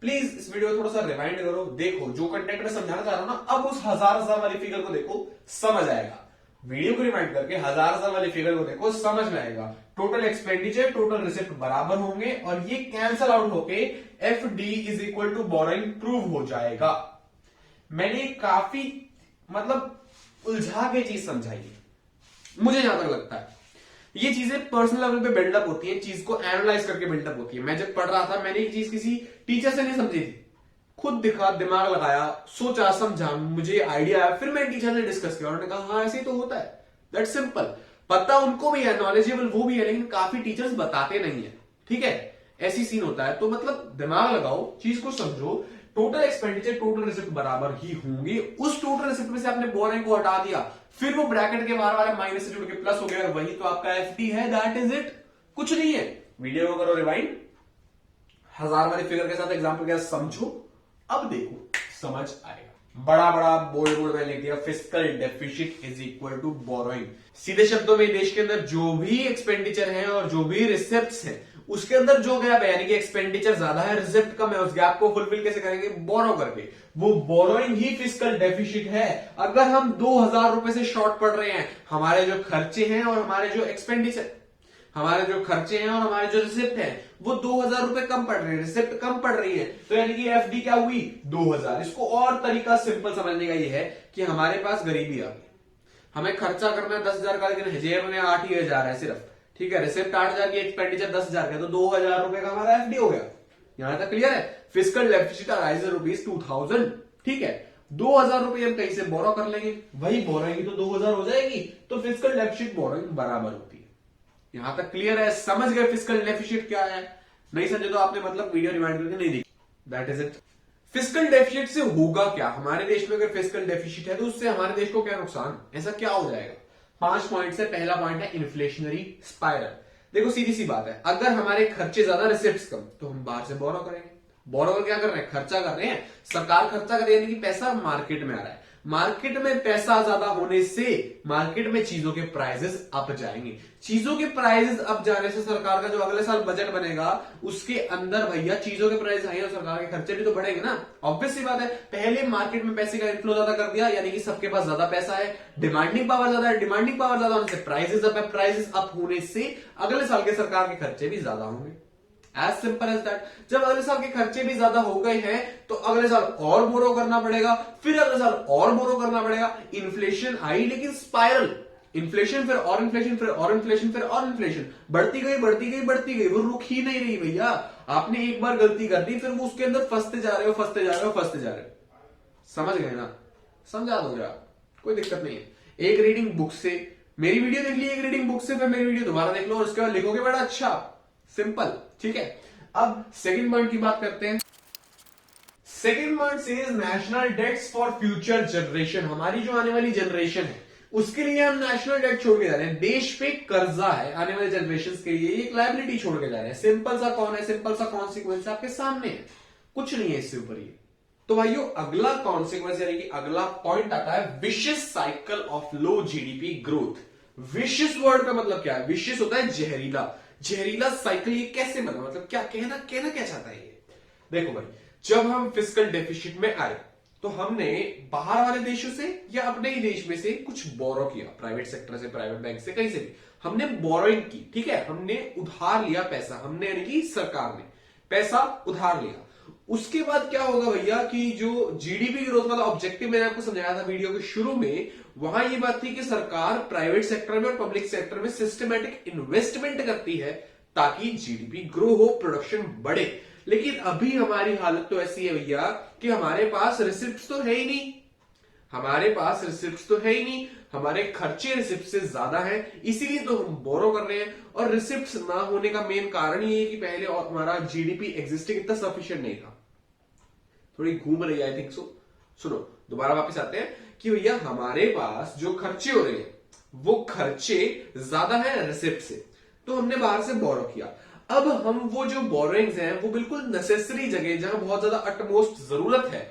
प्लीज इस वीडियो को थोड़ा सा रिवाइंड करो, देखो जो कंटेंट में समझाना चाह रहा हूं ना, अब उस 1,000 वाली फिगर को देखो, समझ आएगा। वीडियो को रिवाइंड करके 1,000 वाली फिगर को देखो, समझ में आएगा। टोटल एक्सपेंडिचर टोटल रिसिप्ट बराबर होंगे और ये कैंसल आउट होके F D is equal to borrowing prove हो जाएगा। मैंने काफी मतलब उलझा के चीज समझाई है, मुझे जहां तक लगता है ये चीजें पर्सनल लेवल पे बिल्डअप होती है, चीज को एनालाइज करके बिल्डअप होती है। मैं जब पढ़ रहा था मैंने एक चीज किसी टीचर से नहीं समझी थी, खुद दिखा, दिमाग लगाया, सोचा, समझा, मुझे आइडिया आया, फिर मैं टीचर से डिस्कस किया, उन्होंने कहा हाँ ऐसे ही तो होता है, दैट्स सिंपल। पता उनको भी है, नॉलेजेबल वो भी है, लेकिन काफी टीचर्स बताते नहीं है, ठीक है, ऐसी सीन होता है। तो मतलब दिमाग लगाओ, चीज को समझो, टोटल एक्सपेंडिचर टोटल रिसिप्ट बराबर ही होंगे, उस टोटल रिसिप्ट में से आपने बोरिंग को हटा दिया, फिर वो ब्रैकेट के बाहर वाले माइनस से जुड़ के प्लस हो गया और वही तो आपका एफडी है, दैट इज इट, कुछ नहीं है। वीडियो को करो रिवाइंड, 1,000 वाली फिगर के साथ एग्जांपल क्या समझो, अब देखो समझ आएगा। बड़ा बड़ा बोल्ड बोल्ड में लिख दिया fiscal deficit is equal to borrowing. सीधे शब्दों में देश के अंदर जो भी एक्सपेंडिचर है और जो भी रिसिप्ट्स है उसके अंदर जो गैप है, यानी कि एक्सपेंडिचर ज्यादा है रिसिप्ट कम है, उस गैप को फुलफिल कैसे करेंगे, बोरो करके। वो बोरोइंग ही फिस्कल डेफिसिट है। अगर हम 2,000 रुपए से शॉर्ट पड़ रहे हैं, हमारे जो खर्चे हैं और हमारे जो एक्सपेंडिचर, हमारे जो खर्चे हैं और हमारे जो रिसिप्ट है वो 2,000 रुपए कम पड़ रहे हैं, रिसिप्ट कम पड़ रही है, तो यानी कि एफडी क्या हुई 2,000। इसको और तरीका सिंपल समझने का ये है कि हमारे पास गरीबी आ गई, हमें खर्चा करना है 10,000 का, लेकिन जेब में 8,000 है सिर्फ, ठीक है, रिसिप्ट 8,000 की, एक्सपेंडिचर 10,000 का, तो 2,000 रुपए का हमारा एफडी हो गया। यहां तक क्लियर है। फिस्कल डेफिसिट अराइज रुपीज 2,000, ठीक है, 2,000 रुपए हम कहीं से बोरो कर लेंगे, वही बोरोइंग तो 2,000 हो जाएगी, तो फिस्कल डेफिसिट बोरोइंग बराबर होती है। यहां तक क्लियर है, समझ गए फिस्कल डेफिसिट क्या है, नहीं समझे तो आपने मतलब वीडियो रिमाइंड करके नहीं देखी, that is it. Fiscal deficit से होगा क्या, हमारे देश में अगर फिस्कल डेफिसिट है तो उससे हमारे देश को क्या नुकसान, ऐसा क्या हो जाएगा। 5 पॉइंट से पहला पॉइंट है इन्फ्लेशनरी स्पाइरल। देखो सीधी सी बात है, अगर हमारे खर्चे ज्यादा रिसिप्ट्स कम, तो हम बाहर से बोरो करेंगे। बोरो कर क्या कर रहे हैं, खर्चा कर रहे हैं, सरकार खर्चा कर रही है, यानी कि पैसा मार्केट में आ रहा है, मार्केट में पैसा ज्यादा होने से मार्केट में चीजों के प्राइसेस अप जाएंगे, चीजों के प्राइसेस अप जाने से सरकार का जो अगले साल बजट बनेगा उसके अंदर भैया चीजों के प्राइस आएंगे और सरकार के खर्चे भी तो बढ़ेंगे ना, ऑब्वियस सी बात है। पहले मार्केट में पैसे का इनफ्लो ज्यादा कर दिया, यानी कि सबके पास ज्यादा पैसा है, डिमांडिंग पावर ज्यादा है, डिमांडिंग पावर ज्यादा होने से प्राइसेस अप है, प्राइसेस अप होने से अगले साल के सरकार के खर्चे भी ज्यादा होंगे, एज सिंपल एज दैट। जब अगले साल के खर्चे भी ज्यादा हो गए हैं तो अगले साल और बोरो करना पड़ेगा, फिर अगले साल और बोरो करना पड़ेगा, इन्फ्लेशन आई, लेकिन स्पाइरल, इन्फ्लेशन फिर और इन्फ्लेशन फिर और इन्फ्लेशन फिर और इन्फ्लेशन, बढ़ती गई बढ़ती गई बढ़ती गई, वो रुक ही नहीं रही भैया। आपने एक बार गलती कर दी, फिर वो उसके अंदर फंसते जा रहे हो, फंसते जा रहे हो, फंसते जा रहे हो, समझ गए ना, समझा दोगे आप, कोई दिक्कत नहीं है। एक रीडिंग बुक से मेरी वीडियो देख ली, एक रीडिंग बुक से फिर मेरी वीडियो दोबारा देख लो और उसके बाद लिखोगे बड़ा अच्छा, सिंपल, ठीक है। अब सेकंड पॉइंट की बात करते हैं। Second point says national debts for future generation, हमारी जो आने वाली जनरेशन है उसके लिए हम नेशनल डेट छोड़ के जा रहे हैं, देश पे कर्जा है आने वाले जनरेशन के लिए, एक लायबिलिटी छोड़ के जा रहे हैं। सिंपल सा कौन है, सिंपल सा कॉन्सिक्वेंस आपके सामने है, कुछ नहीं है इससे ऊपर ये। तो भाइयों अगला कॉन्सिक्वेंस यानी कि अगला पॉइंट आता है vicious cycle of low GDP growth. Vicious word का मतलब क्या है, विशियस होता है जहरीला, जहरीला साइकिल ये कैसे बना, मतलब क्या कहना क्या चाहता है ये। देखो भाई, जब हम फिस्कल डेफिसिट में आए तो हमने बाहर वाले देशों से या अपने ही देश में से कुछ बोरो किया, प्राइवेट सेक्टर से, प्राइवेट बैंक से, कहीं से भी हमने बोरोइंग की, ठीक है, हमने उधार लिया पैसा, हमने यानी कि सरकार ने पैसा उधार लिया। उसके बाद क्या होगा भैया कि जो जीडीपी ग्रोथ वाला ऑब्जेक्टिव मैंने आपको समझाया था वीडियो के शुरू में, वहां ये बात थी कि सरकार प्राइवेट सेक्टर में और पब्लिक सेक्टर में सिस्टमैटिक इन्वेस्टमेंट करती है ताकि जीडीपी ग्रो हो, प्रोडक्शन बढ़े। लेकिन अभी हमारी हालत तो ऐसी है भैया कि हमारे पास रिसिप्ट तो है ही नहीं, हमारे पास रिसिप्ट तो है ही नहीं, हमारे खर्चे रिसिप्ट से ज्यादा हैं, इसीलिए तो हम बोरो कर रहे हैं। और रिसिप्ट ना होने का मेन कारण ये है कि पहले और हमारा जीडीपी एग्जिस्टिंग इतना सफिशिएंट नहीं था। थोड़ी घूम रही है आई थिंक सो। सुनो दोबारा वापस आते हैं कि भैया हमारे पास जो खर्चे हो रहे हैं वो खर्चे ज्यादा है रिसिप्ट से, तो हमने बाहर से बोरो किया। अब हम वो जो बोरोइंग्स हैं वो बिल्कुल नेसेसरी जगह जहां बहुत ज्यादा अटमोस्ट जरूरत है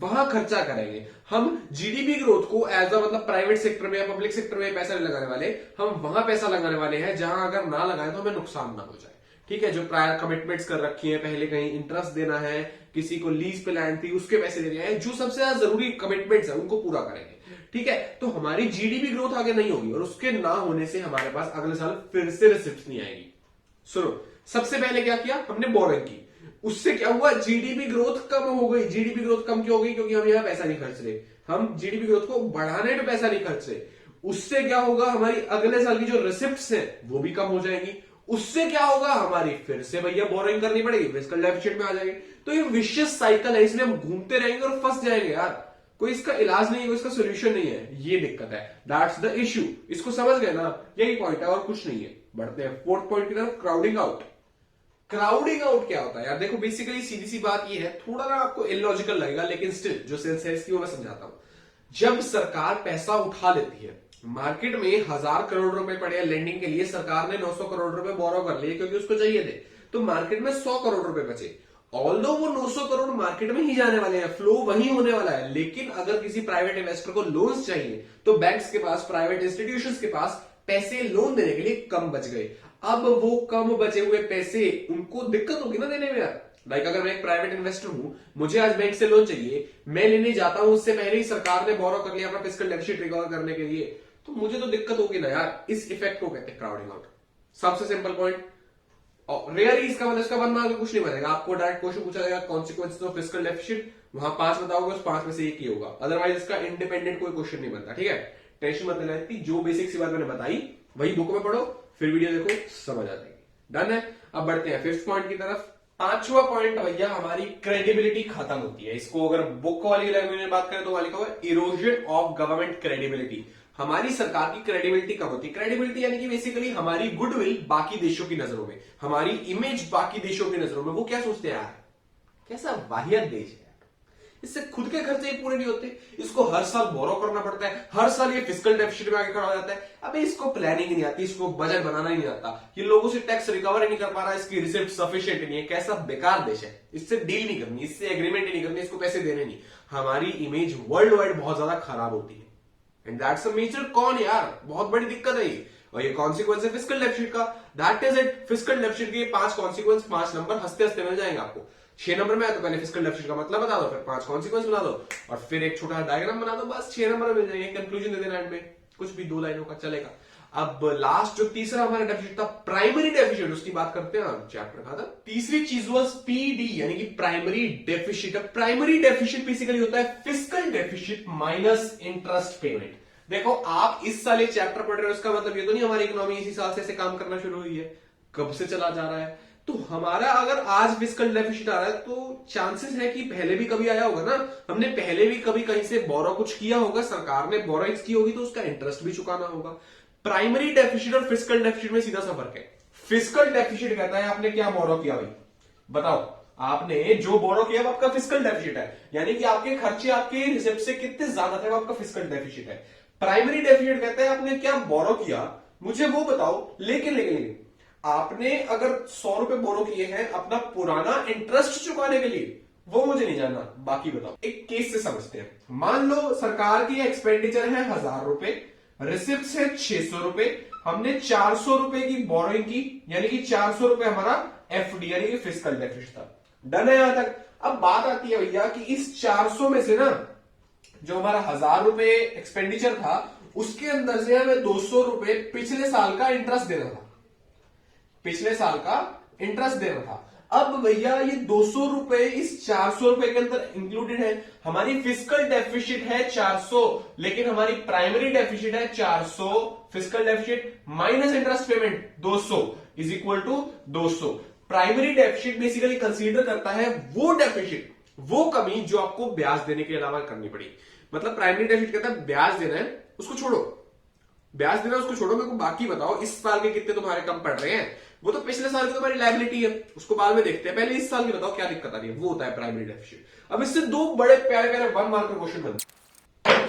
वहां खर्चा करेंगे। हम जीडीपी ग्रोथ को एज अ मतलब प्राइवेट सेक्टर में या पब्लिक सेक्टर में पैसा नहीं लगाने वाले, हम वहां पैसा लगाने वाले हैं जहां अगर ना लगाए तो हमें नुकसान ना हो जाए। ठीक है, जो प्रायर कमिटमेंट्स कर रखी है, पहले कहीं इंटरेस्ट देना है, किसी को लीज पे लैंड थी उसके पैसे देने हैं, जो सबसे ज्यादा जरूरी कमिटमेंट्स है उनको पूरा करेंगे। ठीक है, तो हमारी जीडीपी ग्रोथ आगे नहीं होगी और उसके ना होने से हमारे पास अगले साल फिर से रिसिप्ट नहीं आएगी। सुनो, सबसे पहले क्या किया हमने, बोरिंग की। उससे क्या हुआ, जीडीपी ग्रोथ कम हो गई। जीडीपी ग्रोथ कम क्यों हो गई, क्योंकि हम यहां पैसा नहीं खर्च रहे, हम जीडीपी ग्रोथ को बढ़ाने में पैसा नहीं खर्च रहे। उससे क्या होगा, हमारी अगले साल की जो रिसिप्ट्स हैं वो भी कम हो जाएंगी। उससे क्या होगा, हमारी फिर से भैया बोरिंग करनी पड़ेगी, फिस्कल डेफिसिट में आ जाएगी। तो ये विशियस साइकिल है, इसलिए हम घूमते रहेंगे और फंस जाएंगे यार। कोई इसका इलाज नहीं है, कोई इसका सोल्यूशन नहीं है, ये दिक्कत है, दैट्स द इश्यू। इसको समझ गए ना, यही पॉइंट है और कुछ नहीं है। बढ़ते हैं फोर्थ पॉइंट की तरफ, क्राउडिंग आउट। क्राउडिंग आउट क्या होता है यार, देखो बेसिकली सीधी सी बात ये है, थोड़ा ना आपको इलॉजिकल लगेगा लेकिन स्टिल जो सेंस है इसकी वो मैं समझाता हूं। जब सरकार पैसा उठा लेती है, मार्केट में 1000 करोड़ रुपए पड़े हैं लेंडिंग के लिए, सरकार ने 900 करोड़ रुपए बोरो कर लिए क्योंकि उसको चाहिए थे, तो मार्केट में 100 करोड़ रुपए बचे। ऑल्दो वो 900 करोड़ मार्केट में ही जाने वाले हैं, फ्लो वही होने वाला है, लेकिन अगर किसी प्राइवेट इन्वेस्टर को लोन्स चाहिए तो बैंक्स के पास, प्राइवेट इंस्टीट्यूशंस के पास पैसे लोन देने के लिए कम बच गए। अब वो कम बचे हुए पैसे उनको दिक्कत होगी ना देने में यार। लाइक अगर मैं एक प्राइवेट इन्वेस्टर हूं, मुझे आज बैंक से लोन चाहिए, मैं लेने जाता हूं, उससे पहले ही सरकार ने बोरो कर लिया अपना फिस्कल डेफिसिट रिकवर करने के लिए, तो मुझे तो दिक्कत होगी ना यार। इस इफेक्ट को कहते हैं क्राउडिंग आउट। सबसे सिंपल पॉइंट, रेयर इसका मतलब इसका 1 मार्क कुछ नहीं बनेगा, आपको डायरेक्ट क्वेश्चन पूछा जाएगा कॉन्सिक्वेंसेस ऑफ फिस्कल डेफिसिट, वहां 5 बताओगे, उस 5 में से एक ही होगा, अदरवाइज इसका इंडिपेंडेंट कोई क्वेश्चन नहीं बनता। ठीक है, टेंशन मत लेना इतनी, जो बेसिक सी बात मैंने बताई वही बुक में पढ़ो, फिर वीडियो देखो, समझ आ जाएगी। डन है। अब बढ़ते हैं फिफ्थ पॉइंट की तरफ। पांचवा पॉइंट भैया, हमारी क्रेडिबिलिटी खत्म होती है। इसको अगर बुक वाली लैंग्वेज में बात करें तो वाली का इरोजन ऑफ गवर्नमेंट क्रेडिबिलिटी। हमारी सरकार की क्रेडिबिलिटी कम होती है। क्रेडिबिलिटी यानी कि बेसिकली हमारी गुडविल बाकी देशों की नजरों में, हमारी इमेज बाकी देशों की नजरों में। वो क्या सोचते हैं यार, कैसा वाहियत देश है, इससे खुद के खर्चे ही पूरे नहीं होते, इसको हर साल बोरो करना पड़ता है, हर साल ये फिस्कल डेफिसिट में आगे खड़ा हो जाता है। अबे इसको प्लानिंग नहीं आती, इसको बजट बनाना ही नहीं आता, ये लोगों से टैक्स रिकवर ही नहीं कर पा रहा, इसकी रिसिप्ट सफिशिएंट नहीं है। कैसा बेकार देश है, इससे डील नहीं करनी, इससे एग्रीमेंट ही नहीं करनी, इसको पैसे देने नहीं। हमारी इमेज वर्ल्ड वाइड बहुत ज्यादा खराब होती है, and that's a major con यार, बहुत बड़ी दिक्कत है ये। और ये कॉन्सिक्वेंस है फिस्कल डेफिसिट का, that is it. Fiscal deficit के 5 कॉन्सिक्वेंस, 5 नंबर हंसते हंसते मिल जाएंगे आपको। 6 नंबर में है तो पहले फिस्कल डेफिसिट का मतलब बता दो, फिर 5 कॉन्सिक्वेंस बना दो और फिर एक छोटा डायग्राम बना दो, बस 6 नंबर मिल जाएंगे। कंक्लूजन दे देना एंड में, कुछ भी 2 लाइनों का चलेगा। अब लास्ट जो तीसरा हमारा डेफिसिट था, प्राइमरी डेफिसिट, उसकी बात करते हैं। चैप्टर का था तीसरी चीज वाज पीडी यानी कि primary deficit. Primary deficit basically होता है fiscal deficit minus interest payment. देखो आप इस साल ये चैप्टर पढ़ रहे हो, इसका मतलब ये तो नहीं हमारी इकोनॉमी इसी साल से काम करना शुरू हुई है, कब से चला जा रहा है। तो हमारा अगर आज फिस्कल डेफिसिट आ रहा है तो चांसेस है कि पहले भी कभी आया होगा ना, हमने पहले भी कभी कहीं से बोरो कुछ किया होगा, सरकार ने बोरोइंग्स की होगी तो उसका इंटरेस्ट भी चुकाना होगा। प्राइमरी डेफिसिट और फिस्कल डेफिसिट में सीधा सा फर्क है। फिस्कल डेफिसिट कहता है आपने क्या बोरो किया भाई, बताओ आपने जो बोरो किया वो आपका फिस्कल डेफिसिट है, यानी कि आपके खर्चे आपके रिसिप्ट से कितने ज्यादा थे वो आपका फिस्कल डेफिसिट है। प्राइमरी डेफिसिट कहता है आपने क्या बोरो किया मुझे वो बताओ, लेकिन आपने अगर 100 रुपए बोरो किए हैं अपना पुराना इंटरेस्ट चुकाने के लिए, वो मुझे नहीं जानना, बाकी बताओ। एक केस से समझते हैं। मान लो सरकार की एक्सपेंडिचर है 1000 रुपए, रिसिप्ट है 600 रुपए, हमने 400 रुपए की बोरोइंग की, यानी कि 400 रुपए हमारा एफडी यानी कि फिस्कल डेफिसिट था। डन है यहां तक। अब बात आती है भैया कि इस 400 में से ना जो हमारा 1000 रुपए एक्सपेंडिचर था उसके अंदर से हमें 200 रुपए पिछले साल का इंटरेस्ट देना था, पिछले साल का इंटरेस्ट देना था। अब भैया ये 200 रुपए इस 400 रुपए के अंदर इंक्लूडेड है। हमारी फिस्कल डेफिसिट है 400, लेकिन हमारी प्राइमरी डेफिसिट है 400। Fiscal deficit minus interest payment 200 is equal to 200। Primary deficit basically consider करता है वो डेफिसिट, वो कमी जो आपको ब्याज देने के अलावा करनी पड़ी। मतलब प्राइमरी डेफिसिट कहता है ब्याज देना है उसको छोड़ो, ब्याज देना उसको छोड़ो, मेरे को बाकी बताओ इस साल के कितने तुम्हारे कम पड़ रहे हैं। वो तो पिछले साल की तुम्हारी लायबिलिटी है, उसको बाद में देखते हैं, पहले इस साल की बताओ क्या दिक्कत आ रही है, वो होता है प्राइमरी डेफिसिट। अब इससे दो बड़े प्यारे प्यारे 1 मार्क के क्वेश्चन बनते हैं।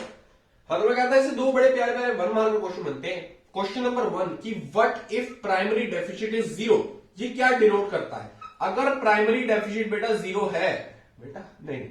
हाँ, तो मैं कहता है इससे दो बड़े प्यारे प्यारे 1 मार्क के क्वेश्चन बनते हैं। क्वेश्चन नंबर 1 कि what if primary deficit is 0, ये क्या डिनोट करता है? अगर प्राइमरी डेफिसिट बेटा 0 है, बेटा नहीं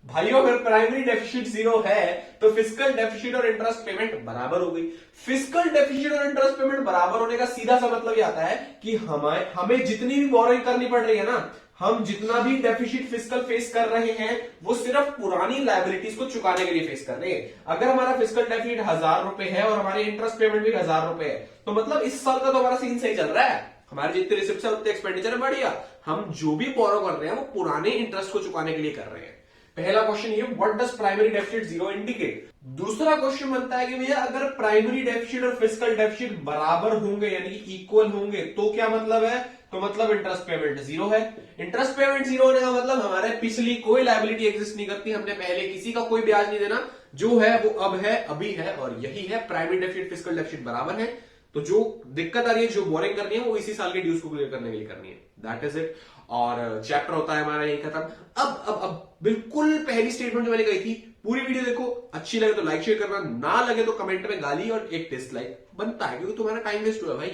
भाइयों, अगर प्राइमरी डेफिसिट 0 है तो फिस्कल डेफिसिट और इंटरेस्ट पेमेंट बराबर हो गई। फिस्कल डेफिसिट और इंटरेस्ट पेमेंट बराबर होने का सीधा सा मतलब ये आता है कि हमें जितनी भी बोरोइंग करनी पड़ रही है ना, हम जितना भी डेफिसिट फिस्कल फेस कर रहे हैं वो सिर्फ पुरानी लायबिलिटीज को चुकाने के लिए फेस कर रहे हैं। अगर हमारा फिस्कल डेफिसिट 1000 रुपए है और हमारे इंटरेस्ट पेमेंट भी 1000 रुपए है, तो मतलब इस साल का तो हमारा सीन सही चल रहा है, हमारे जितने रिसिप्ट है उतने एक्सपेंडिचर है, बढ़िया। हम जो भी बोरो कर रहे हैं वो पुराने इंटरेस्ट को चुकाने के लिए कर रहे हैं। पहला क्वेश्चन ये, what does primary deficit 0 indicate? दूसरा क्वेश्चन बनता है कि भैया अगर प्राइमरी डेफिसिट और फिस्कल डेफिसिट बराबर होंगे यानी कि इक्वल होंगे तो क्या मतलब है? तो मतलब इंटरेस्ट पेमेंट 0 है। इंटरेस्ट पेमेंट 0 होने का मतलब हमारे पिछली कोई लायबिलिटी एग्जिस्ट नहीं करती, हमने पहले किसी का कोई ब्याज नहीं देना, जो है वो अब है, अभी है, और यही है। प्राइमरी डेफिसिट फिस्कल डेफिसिट बराबर है, तो जो दिक्कत आ रही है, जो बोरिंग करनी है, वो इसी साल के ड्यूज को क्लियर करने के लिए करनी है। That is it. और चैप्टर होता है हमारा यही खत्म। अब बिल्कुल पहली स्टेटमेंट जो मैंने कही थी, पूरी वीडियो देखो, अच्छी लगे तो लाइक शेयर करना, ना लगे तो कमेंट में गाली और एक डिसलाइक बनता है, क्योंकि तुम्हारा टाइम वेस्ट हुआ भाई।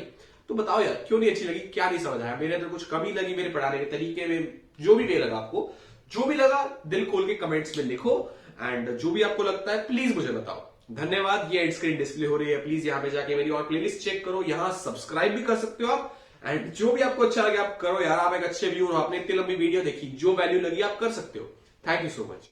तो बताओ यार क्यों नहीं अच्छी लगी, क्या नहीं समझ आया, मेरे अंदर कुछ कमी लगी मेरे पढ़ाने के तरीके में, जो भी वे लगा आपको, जो भी लगा दिल खोल के कमेंट्स में लिखो, एंड जो भी आपको लगता है प्लीज मुझे बताओ। धन्यवाद। ये एंड स्क्रीन डिस्प्ले हो रही है, प्लीज यहाँ पे जाके मेरी और प्लेलिस्ट चेक करो, यहाँ सब्सक्राइब भी कर सकते हो आप, एंड जो भी आपको अच्छा लगे आप करो यार। आप एक अच्छे व्यू हो, आपने इतनी लंबी वीडियो देखी, जो वैल्यू लगी आप कर सकते हो। Thank you so much.